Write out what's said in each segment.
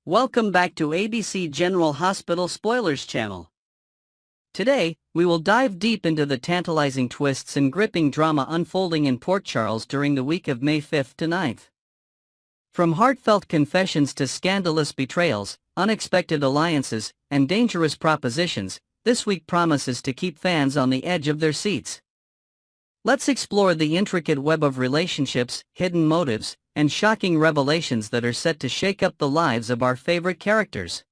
Welcome back to ABC General Hospital Spoilers channel. Today, we will dive deep into the tantalizing twists and gripping drama unfolding in Port Charles during the week of May 5th to 9th. From heartfelt confessions to scandalous betrayals, unexpected alliances, and dangerous propositions, this week promises to keep fans on the edge of their seats. Let's explore the intricate web of relationships, hidden motives, and shocking revelations that are set to shake up the lives of our favorite characters.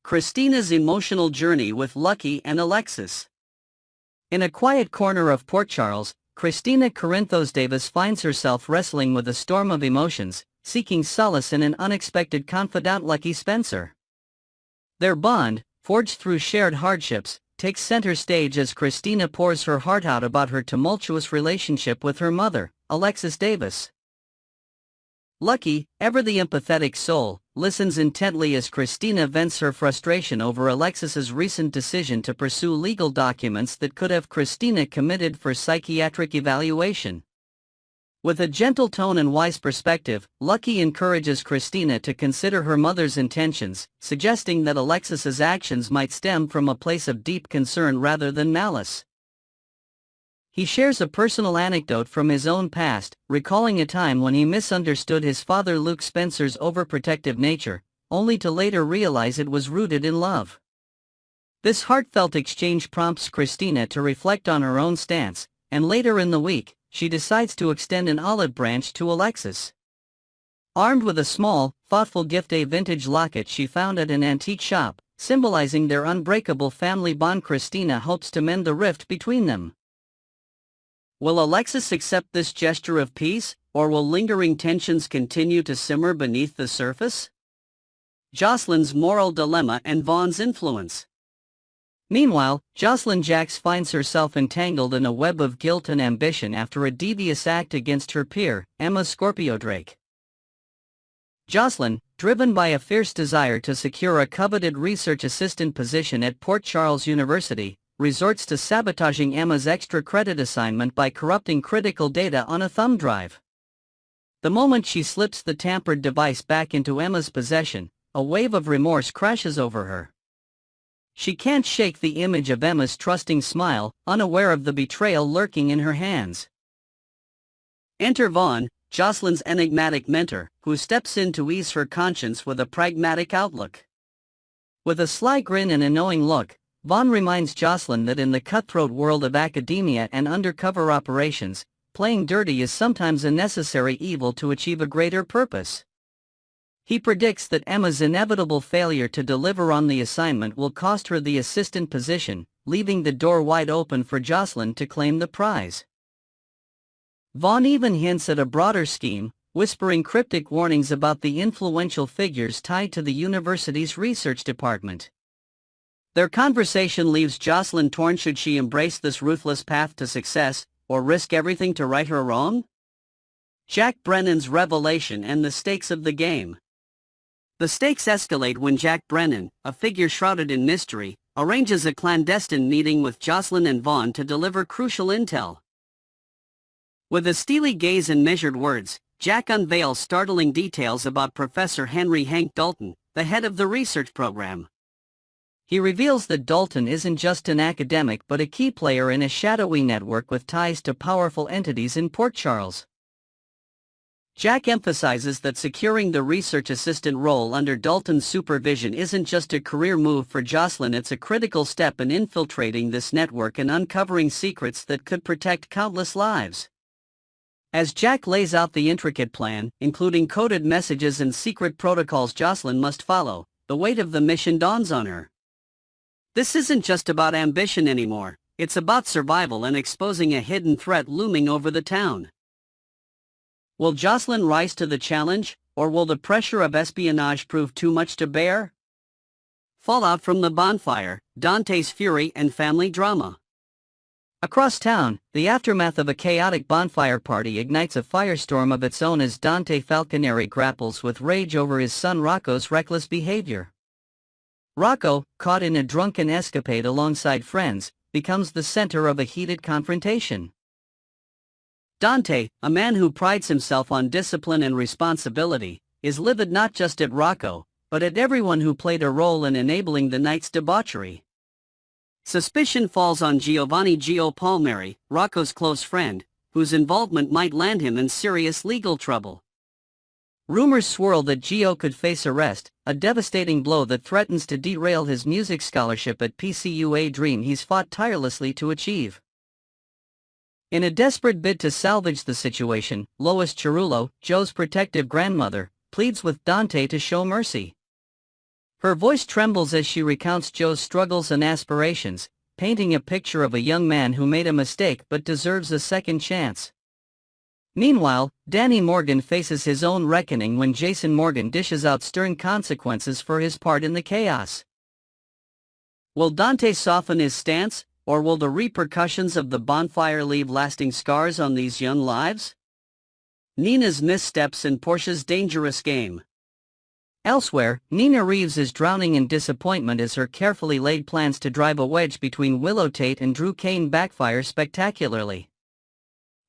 Christina's emotional journey with Lucky and Alexis. In a quiet corner of Port Charles, Christina Davis finds herself wrestling with a storm of emotions, seeking solace in an unexpected confidant, Lucky Spencer. Their bond, forged through shared hardships, takes center stage as Christina pours her heart out about her tumultuous relationship with her mother, Alexis Davis. Lucky, ever the empathetic soul, listens intently as Christina vents her frustration over Alexis's recent decision to pursue legal documents that could have Christina committed for psychiatric evaluation. With a gentle tone and wise perspective, Lucky encourages Christina to consider her mother's intentions, suggesting that Alexis's actions might stem from a place of deep concern rather than malice. He shares a personal anecdote from his own past, recalling a time when he misunderstood his father Luke Spencer's overprotective nature, only to later realize it was rooted in love. This heartfelt exchange prompts Christina to reflect on her own stance, and later in the week, she decides to extend an olive branch to Alexis. Armed with a small, thoughtful gift, a vintage locket she found at an antique shop, symbolizing their unbreakable family bond, Christina hopes to mend the rift between them. Will Alexis accept this gesture of peace, or will lingering tensions continue to simmer beneath the surface? Jocelyn's moral dilemma and Vaughn's influence. Meanwhile, Jocelyn Jax finds herself entangled in a web of guilt and ambition after a devious act against her peer, Emma Scorpio Drake. Jocelyn, driven by a fierce desire to secure a coveted research assistant position at Port Charles University, resorts to sabotaging Emma's extra credit assignment by corrupting critical data on a thumb drive. The moment she slips the tampered device back into Emma's possession, a wave of remorse crashes over her. She can't shake the image of Emma's trusting smile, unaware of the betrayal lurking in her hands. Enter Vaughn, Jocelyn's enigmatic mentor, who steps in to ease her conscience with a pragmatic outlook. With a sly grin and a knowing look, Vaughn reminds Jocelyn that in the cutthroat world of academia and undercover operations, playing dirty is sometimes a necessary evil to achieve a greater purpose. He predicts that Emma's inevitable failure to deliver on the assignment will cost her the assistant position, leaving the door wide open for Jocelyn to claim the prize. Vaughn even hints at a broader scheme, whispering cryptic warnings about the influential figures tied to the university's research department. Their conversation leaves Jocelyn torn. Should she embrace this ruthless path to success, or risk everything to right her wrong? Jack Brennan's revelation and the stakes of the game. The stakes escalate when Jack Brennan, a figure shrouded in mystery, arranges a clandestine meeting with Jocelyn and Vaughn to deliver crucial intel. With a steely gaze and measured words, Jack unveils startling details about Professor Henry Hank Dalton, the head of the research program. He reveals that Dalton isn't just an academic but a key player in a shadowy network with ties to powerful entities in Port Charles. Jack emphasizes that securing the research assistant role under Dalton's supervision isn't just a career move for Jocelyn, it's a critical step in infiltrating this network and uncovering secrets that could protect countless lives. As Jack lays out the intricate plan, including coded messages and secret protocols Jocelyn must follow, the weight of the mission dawns on her. This isn't just about ambition anymore, it's about survival and exposing a hidden threat looming over the town. Will Jocelyn rise to the challenge, or will the pressure of espionage prove too much to bear? Fallout from the Bonfire, Dante's fury and family drama. Across town, the aftermath of a chaotic bonfire party ignites a firestorm of its own as Dante Falconeri grapples with rage over his son Rocco's reckless behavior. Rocco, caught in a drunken escapade alongside friends, becomes the center of a heated confrontation. Dante, a man who prides himself on discipline and responsibility, is livid not just at Rocco, but at everyone who played a role in enabling the night's debauchery. Suspicion falls on Giovanni Gio Palmieri, Rocco's close friend, whose involvement might land him in serious legal trouble. Rumors swirl that Gio could face arrest, a devastating blow that threatens to derail his music scholarship at PCU, a dream he's fought tirelessly to achieve. In a desperate bid to salvage the situation, Lois Cerullo, Joe's protective grandmother, pleads with Dante to show mercy. Her voice trembles as she recounts Joe's struggles and aspirations, painting a picture of a young man who made a mistake but deserves a second chance. Meanwhile, Danny Morgan faces his own reckoning when Jason Morgan dishes out stern consequences for his part in the chaos. Will Dante soften his stance, or will the repercussions of the bonfire leave lasting scars on these young lives? Nina's missteps in Portia's dangerous game. Elsewhere, Nina Reeves is drowning in disappointment as her carefully laid plans to drive a wedge between Willow Tate and Drew Kane backfire spectacularly.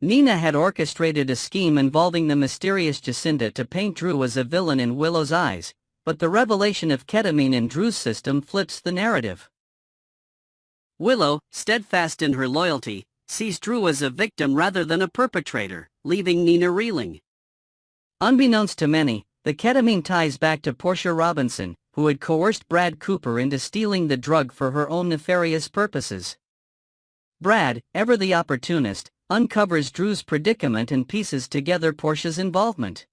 Nina had orchestrated a scheme involving the mysterious Jacinda to paint Drew as a villain in Willow's eyes, but the revelation of ketamine in Drew's system flips the narrative. Willow, steadfast in her loyalty, sees Drew as a victim rather than a perpetrator, leaving Nina reeling. Unbeknownst to many, the ketamine ties back to Portia Robinson, who had coerced Brad Cooper into stealing the drug for her own nefarious purposes. Brad, ever the opportunist, uncovers Drew's predicament and pieces together Portia's involvement.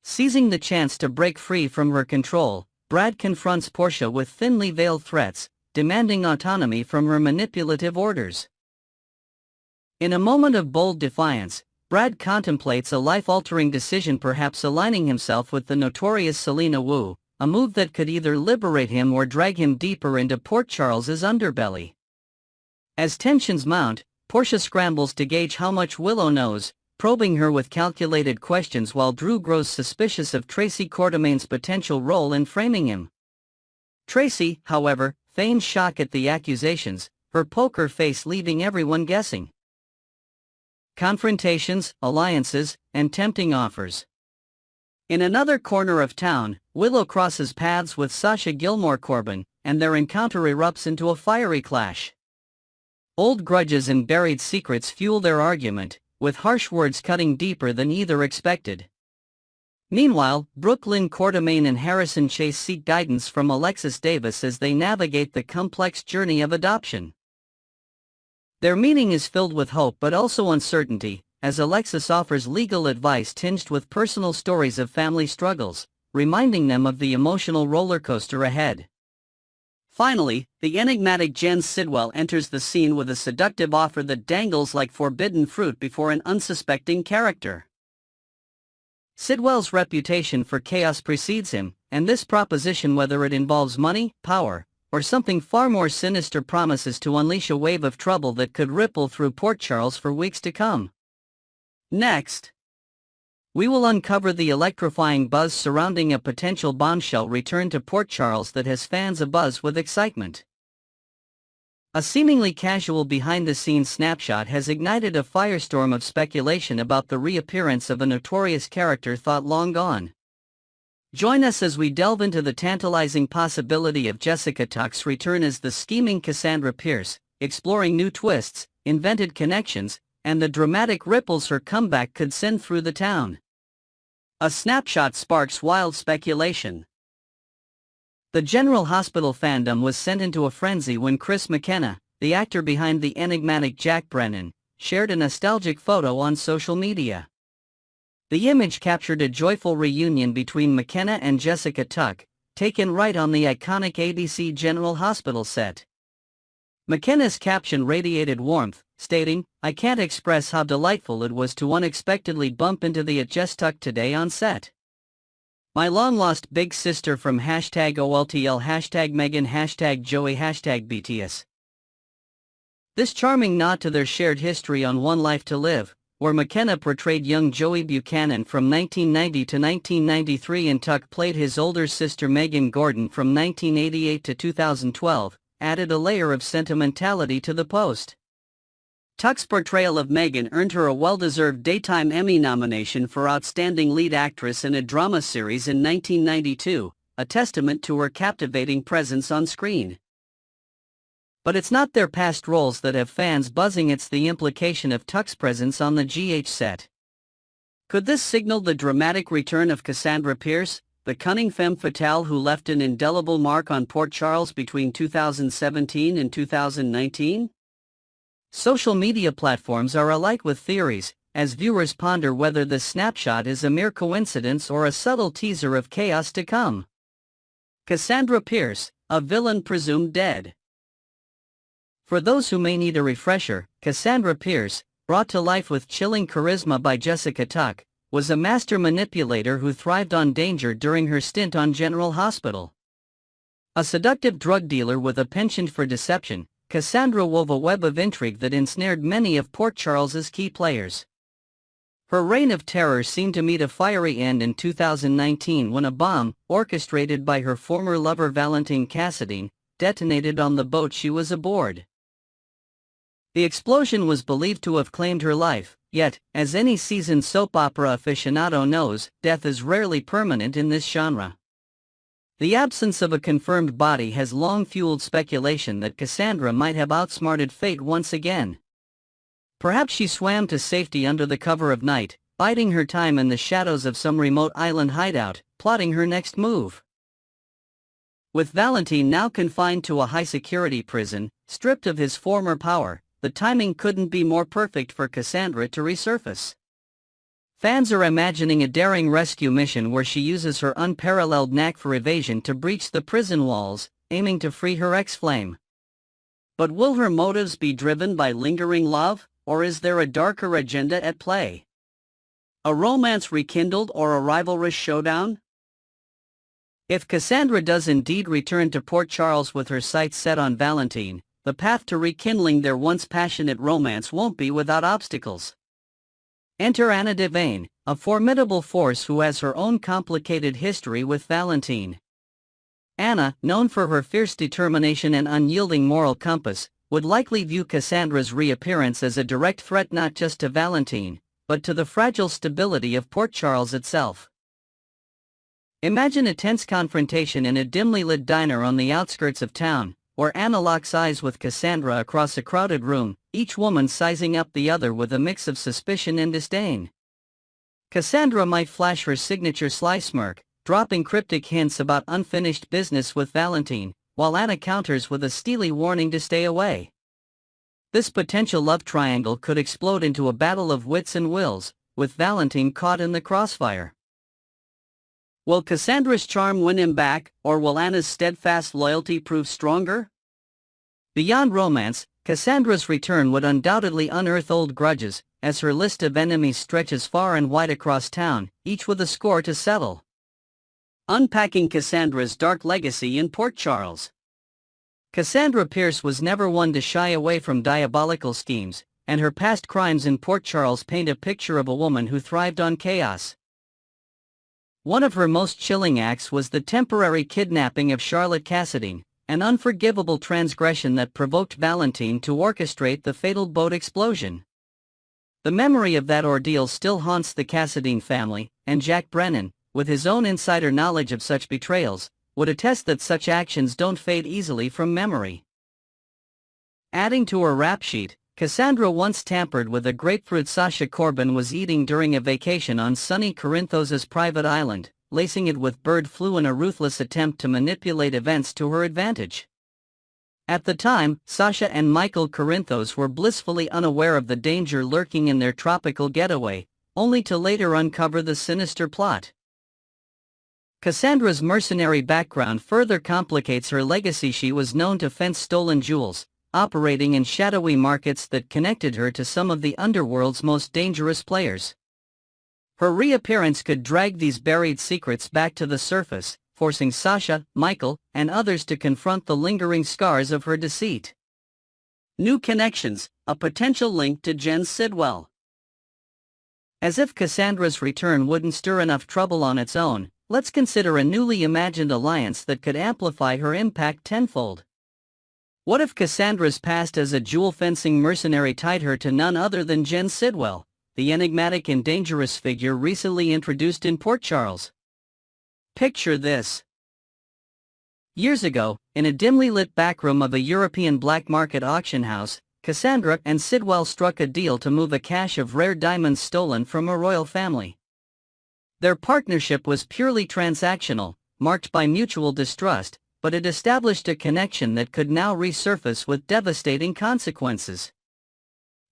Seizing the chance to break free from her control, Brad confronts Portia with thinly veiled threats, demanding autonomy from her manipulative orders. In a moment of bold defiance, Brad contemplates a life-altering decision, perhaps aligning himself with the notorious Selena Wu, a move that could either liberate him or drag him deeper into Port Charles's underbelly. As tensions mount, Portia scrambles to gauge how much Willow knows, probing her with calculated questions while Drew grows suspicious of Tracy Quartermain's potential role in framing him. Tracy, however, feigns shock at the accusations, her poker face leaving everyone guessing. Confrontations, alliances, and tempting offers. In another corner of town, Willow crosses paths with Sasha Gilmore Corbin, and their encounter erupts into a fiery clash. Old grudges and buried secrets fuel their argument, with harsh words cutting deeper than either expected. Meanwhile, Brooklyn Quartermain and Harrison Chase seek guidance from Alexis Davis as they navigate the complex journey of adoption. Their meeting is filled with hope but also uncertainty, as Alexis offers legal advice tinged with personal stories of family struggles, reminding them of the emotional roller coaster ahead. Finally, the enigmatic Jen Sidwell enters the scene with a seductive offer that dangles like forbidden fruit before an unsuspecting character. Sidwell's reputation for chaos precedes him, and this proposition, whether it involves money, power, or something far more sinister, promises to unleash a wave of trouble that could ripple through Port Charles for weeks to come. Next, we will uncover the electrifying buzz surrounding a potential bombshell return to Port Charles that has fans abuzz with excitement. A seemingly casual behind-the-scenes snapshot has ignited a firestorm of speculation about the reappearance of a notorious character thought long gone. Join us as we delve into the tantalizing possibility of Jessica Tuck's return as the scheming Cassandra Pierce, exploring new twists, invented connections, and the dramatic ripples her comeback could send through the town. A snapshot sparks wild speculation. The General Hospital fandom was sent into a frenzy when Chris McKenna, the actor behind the enigmatic Jack Brennan, shared a nostalgic photo on social media. The image captured a joyful reunion between McKenna and Jessica Tuck, taken right on the iconic ABC General Hospital set. McKenna's caption radiated warmth, stating, "I can't express how delightful it was to unexpectedly bump into the Jess Tuck today on set. My long-lost big sister from #OLTL #Megan #Joey #BTS. This charming nod to their shared history on One Life to Live, where McKenna portrayed young Joey Buchanan from 1990 to 1993 and Tuck played his older sister Megan Gordon from 1988 to 2012, added a layer of sentimentality to the post. Tuck's portrayal of Megan earned her a well-deserved Daytime Emmy nomination for Outstanding Lead Actress in a Drama Series in 1992, a testament to her captivating presence on screen. But it's not their past roles that have fans buzzing, it's the implication of Tuck's presence on the GH set. Could this signal the dramatic return of Cassandra Pierce, the cunning femme fatale who left an indelible mark on Port Charles between 2017 and 2019? Social media platforms are alight with theories, as viewers ponder whether this snapshot is a mere coincidence or a subtle teaser of chaos to come. Cassandra Pierce, a villain presumed dead. For those who may need a refresher, Cassandra Pierce, brought to life with chilling charisma by Jessica Tuck, was a master manipulator who thrived on danger during her stint on General Hospital. A seductive drug dealer with a penchant for deception, Cassandra wove a web of intrigue that ensnared many of Port Charles's key players. Her reign of terror seemed to meet a fiery end in 2019 when a bomb, orchestrated by her former lover Valentine Cassadine, detonated on the boat she was aboard. The explosion was believed to have claimed her life, yet, as any seasoned soap opera aficionado knows, death is rarely permanent in this genre. The absence of a confirmed body has long fueled speculation that Cassandra might have outsmarted fate once again. Perhaps she swam to safety under the cover of night, biding her time in the shadows of some remote island hideout, plotting her next move. With Valentine now confined to a high-security prison, stripped of his former power, the timing couldn't be more perfect for Cassandra to resurface. Fans are imagining a daring rescue mission where she uses her unparalleled knack for evasion to breach the prison walls, aiming to free her ex-flame. But will her motives be driven by lingering love, or is there a darker agenda at play? A romance rekindled or a rivalrous showdown? If Cassandra does indeed return to Port Charles with her sights set on Valentine, the path to rekindling their once passionate romance won't be without obstacles. Enter Anna Devane, a formidable force who has her own complicated history with Valentine. Anna, known for her fierce determination and unyielding moral compass, would likely view Cassandra's reappearance as a direct threat not just to Valentine, but to the fragile stability of Port Charles itself. Imagine a tense confrontation in a dimly lit diner on the outskirts of town, where Anna locks eyes with Cassandra across a crowded room, each woman sizing up the other with a mix of suspicion and disdain. Cassandra might flash her signature sly smirk, dropping cryptic hints about unfinished business with Valentine, while Anna counters with a steely warning to stay away. This potential love triangle could explode into a battle of wits and wills, with Valentine caught in the crossfire. Will Cassandra's charm win him back, or will Anna's steadfast loyalty prove stronger? Beyond romance, Cassandra's return would undoubtedly unearth old grudges, as her list of enemies stretches far and wide across town, each with a score to settle. Unpacking Cassandra's dark legacy in Port Charles. Cassandra Pierce was never one to shy away from diabolical schemes, and her past crimes in Port Charles paint a picture of a woman who thrived on chaos. One of her most chilling acts was the temporary kidnapping of Charlotte Cassadine, an unforgivable transgression that provoked Valentine to orchestrate the fatal boat explosion. The memory of that ordeal still haunts the Cassadine family, and Jack Brennan, with his own insider knowledge of such betrayals, would attest that such actions don't fade easily from memory. Adding to her rap sheet, Cassandra once tampered with a grapefruit Sasha Corbin was eating during a vacation on sunny Corinthos' private island, lacing it with bird flu in a ruthless attempt to manipulate events to her advantage. At the time, Sasha and Michael Corinthos were blissfully unaware of the danger lurking in their tropical getaway, only to later uncover the sinister plot. Cassandra's mercenary background further complicates her legacy. She was known to fence stolen jewels, operating in shadowy markets that connected her to some of the underworld's most dangerous players. Her reappearance could drag these buried secrets back to the surface, forcing Sasha, Michael, and others to confront the lingering scars of her deceit. New connections, a potential link to Jen Sidwell. As if Cassandra's return wouldn't stir enough trouble on its own, let's consider a newly imagined alliance that could amplify her impact tenfold. What if Cassandra's past as a jewel-fencing mercenary tied her to none other than Jen Sidwell, the enigmatic and dangerous figure recently introduced in Port Charles? Picture this. Years ago, in a dimly lit backroom of a European black market auction house, Cassandra and Sidwell struck a deal to move a cache of rare diamonds stolen from a royal family. Their partnership was purely transactional, marked by mutual distrust, but it established a connection that could now resurface with devastating consequences.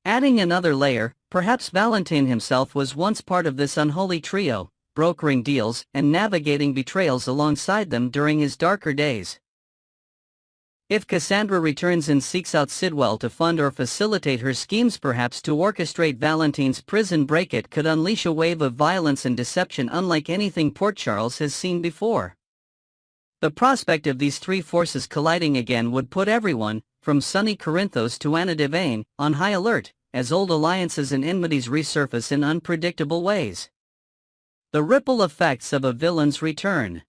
Adding another layer, perhaps Valentine himself was once part of this unholy trio, brokering deals and navigating betrayals alongside them during his darker days. If Cassandra returns and seeks out Sidwell to fund or facilitate her schemes, perhaps to orchestrate Valentine's prison break, it could unleash a wave of violence and deception unlike anything Port Charles has seen before. The prospect of these three forces colliding again would put everyone, from sunny Corinthos to Anna Devane, on high alert, as old alliances and enmities resurface in unpredictable ways. The ripple effects of a villain's return.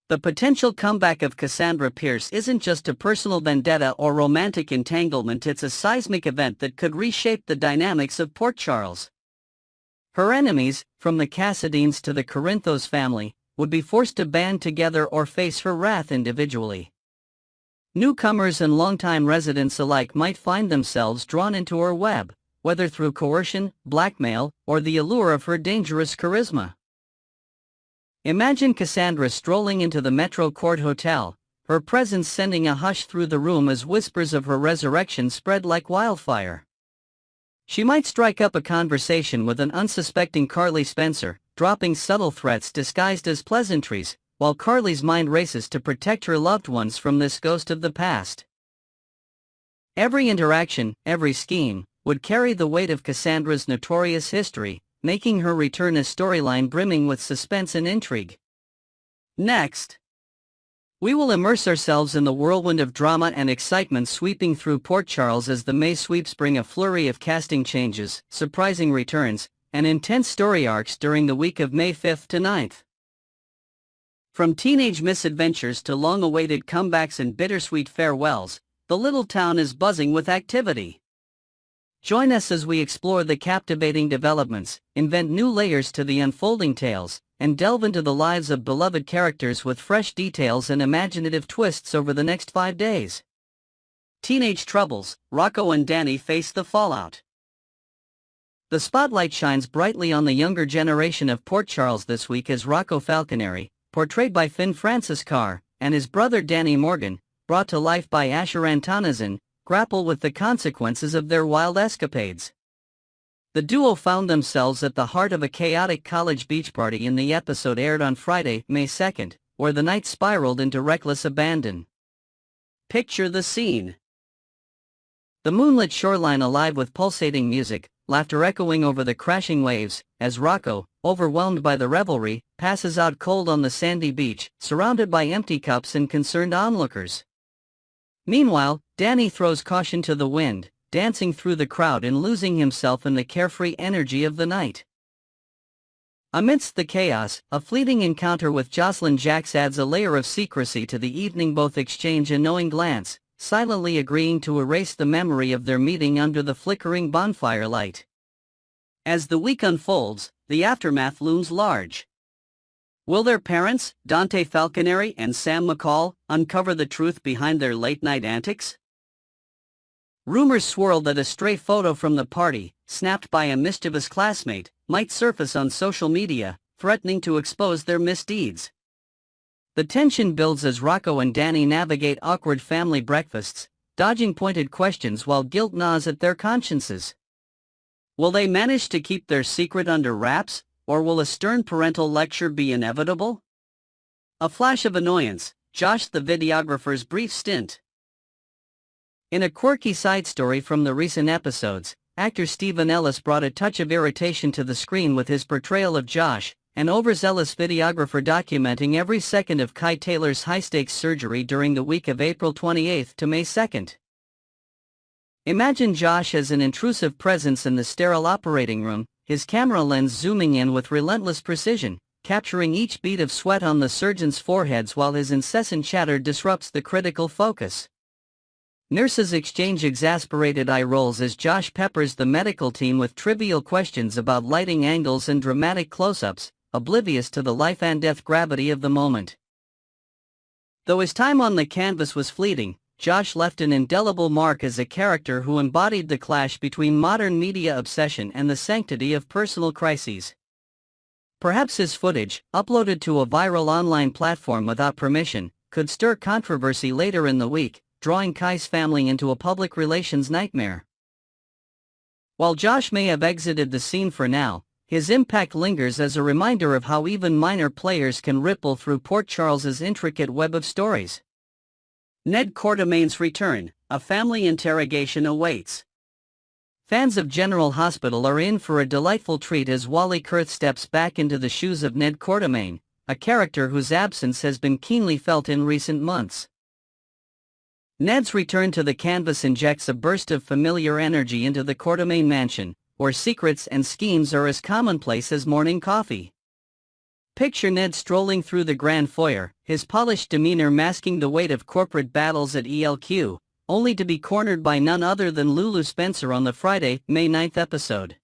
The potential comeback of Cassandra Pierce isn't just a personal vendetta or romantic entanglement, it's a seismic event that could reshape the dynamics of Port Charles. Her enemies, from the Cassadines to the Corinthos family, would be forced to band together or face her wrath individually. Newcomers and longtime residents alike might find themselves drawn into her web, whether through coercion, blackmail, or the allure of her dangerous charisma. Imagine Cassandra strolling into the Metro Court Hotel, her presence sending a hush through the room as whispers of her resurrection spread like wildfire. She might strike up a conversation with an unsuspecting Carly Spencer, dropping subtle threats disguised as pleasantries, while Carly's mind races to protect her loved ones from this ghost of the past. Every interaction, every scheme, would carry the weight of Cassandra's notorious history, making her return a storyline brimming with suspense and intrigue. Next, we will immerse ourselves in the whirlwind of drama and excitement sweeping through Port Charles as the May sweeps bring a flurry of casting changes, surprising returns, and intense story arcs during the week of May 5th to 9th. From teenage misadventures to long-awaited comebacks and bittersweet farewells, the little town is buzzing with activity. Join us as we explore the captivating developments, invent new layers to the unfolding tales, and delve into the lives of beloved characters with fresh details and imaginative twists over the next 5 days. Teenage troubles, Rocco and Danny face the fallout. The spotlight shines brightly on the younger generation of Port Charles this week as Rocco Falconeri, portrayed by Finn Francis Carr, and his brother Danny Morgan, brought to life by Asher Antonazin, grapple with the consequences of their wild escapades. The duo found themselves at the heart of a chaotic college beach party, and the episode aired on Friday, May 2nd, where the night spiraled into reckless abandon. Picture the scene. The moonlit shoreline alive with pulsating music, laughter echoing over the crashing waves, as Rocco, overwhelmed by the revelry, passes out cold on the sandy beach, surrounded by empty cups and concerned onlookers. Meanwhile, Danny throws caution to the wind, dancing through the crowd and losing himself in the carefree energy of the night. Amidst the chaos, a fleeting encounter with Jocelyn Jacks adds a layer of secrecy to the evening. Both exchange a knowing glance, silently agreeing to erase the memory of their meeting under the flickering bonfire light. As the week unfolds, the aftermath looms large. Will their parents, Dante Falconeri and Sam McCall, uncover the truth behind their late-night antics? Rumors swirl that a stray photo from the party, snapped by a mischievous classmate, might surface on social media, threatening to expose their misdeeds. The tension builds as Rocco and Danny navigate awkward family breakfasts, dodging pointed questions while guilt gnaws at their consciences. Will they manage to keep their secret under wraps, or will a stern parental lecture be inevitable? A flash of annoyance, Josh the videographer's brief stint. In a quirky side story from the recent episodes, actor Stephen Ellis brought a touch of irritation to the screen with his portrayal of Josh, an overzealous videographer documenting every second of Kai Taylor's high-stakes surgery during the week of April 28 to May 2. Imagine Josh as an intrusive presence in the sterile operating room, his camera lens zooming in with relentless precision, capturing each bead of sweat on the surgeons' foreheads while his incessant chatter disrupts the critical focus. Nurses exchange exasperated eye rolls as Josh peppers the medical team with trivial questions about lighting angles and dramatic close-ups, oblivious to the life and death gravity of the moment. Though his time on the canvas was fleeting, Josh left an indelible mark as a character who embodied the clash between modern media obsession and the sanctity of personal crises. Perhaps his footage, uploaded to a viral online platform without permission, could stir controversy later in the week, drawing Kai's family into a public relations nightmare. While Josh may have exited the scene for now, his impact lingers as a reminder of how even minor players can ripple through Port Charles's intricate web of stories. Ned Quartermain's return, a family interrogation awaits. Fans of General Hospital are in for a delightful treat as Wally Kurth steps back into the shoes of Ned Quartermain, a character whose absence has been keenly felt in recent months. Ned's return to the canvas injects a burst of familiar energy into the Quartermain mansion, where secrets and schemes are as commonplace as morning coffee. Picture Ned strolling through the grand foyer, his polished demeanor masking the weight of corporate battles at ELQ, only to be cornered by none other than Lulu Spencer on the Friday, May 9th episode.